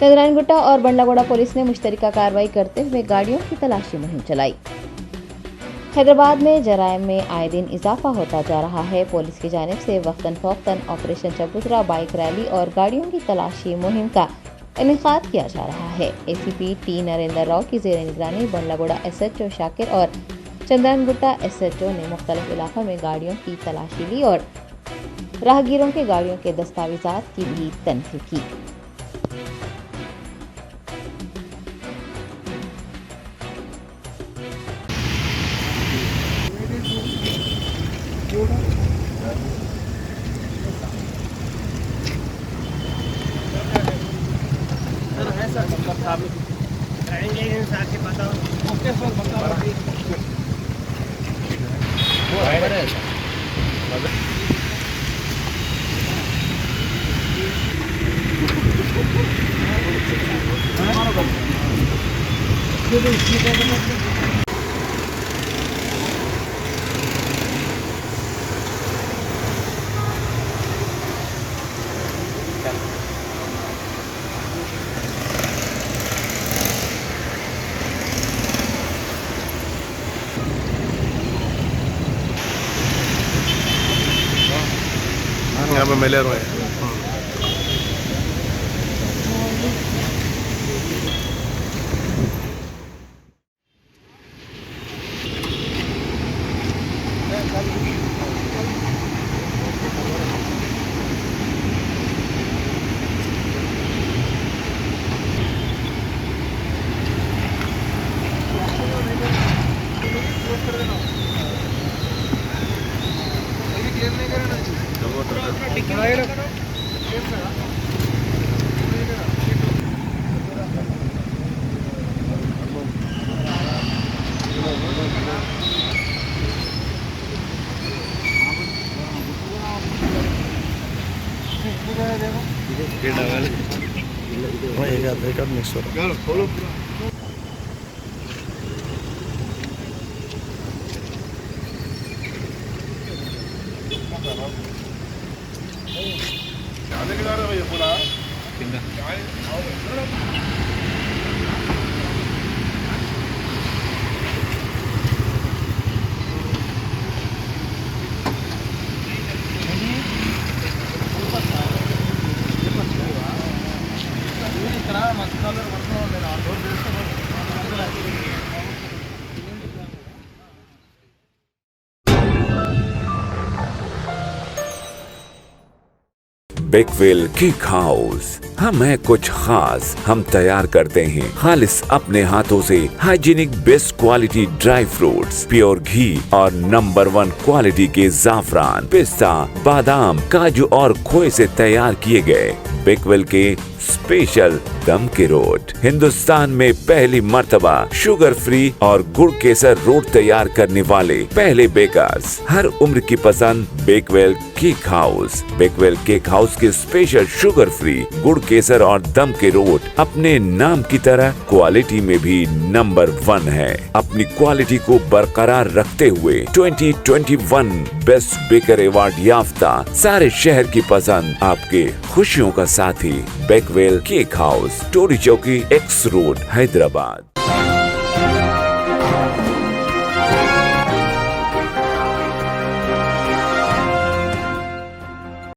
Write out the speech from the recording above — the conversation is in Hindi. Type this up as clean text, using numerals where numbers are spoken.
चंद्रायनगुट्टा और बंडलागोड़ा पुलिस ने मुश्तरका कार्रवाई करते हुए गाड़ियों की तलाशी मुहिम चलाई। हैदराबाद में जराइम में आए दिन इजाफा होता जा रहा है। पुलिस की जानिब से वक्तन फौक्तन ऑपरेशन चबूतरा, बाइक रैली और गाड़ियों की तलाशी मुहिम का इनेकाद किया जा रहा है। एसीपी टी नरेंद्र राव की जेर निगरानी बंडलागोड़ा एसएचओ शाकिर और चंद्रायनगुट्टा एसएचओ ने मुख्तलिफ इलाकों में गाड़ियों की तलाशी ली और राहगीरों के गाड़ियों के दस्तावेजात की भी तनखी की। यहाँ पे मिले हुए हैं। एक आध मिक्स हो रहा बेकवेल केक हाउस। हम है कुछ खास, हम तैयार करते हैं खालिस अपने हाथों से hygienic best quality dry fruits, pure घी और नंबर 1 क्वालिटी के जाफरान, पिस्ता, बादाम, काजू और खोए से तैयार किए गए बेकवेल के स्पेशल दम के रोट। हिंदुस्तान में पहली मर्तबा शुगर फ्री और गुड़ केसर रोट तैयार करने वाले पहले बेकर्स। हर उम्र की पसंद Bakewell cake house. Bakewell cake house के स्पेशल शुगर फ्री, गुड़ केसर और दम के रोट अपने नाम की तरह क्वालिटी में भी नंबर 1 है। अपनी क्वालिटी को बरकरार रखते हुए 2021 बेस्ट बेकर अवार्ड याफ्ता सारे शहर की पसंद, आपके खुशियों का साथी बेकवेल केक हाउस, टोरी चौकी, एक्स रोड, हैदराबाद।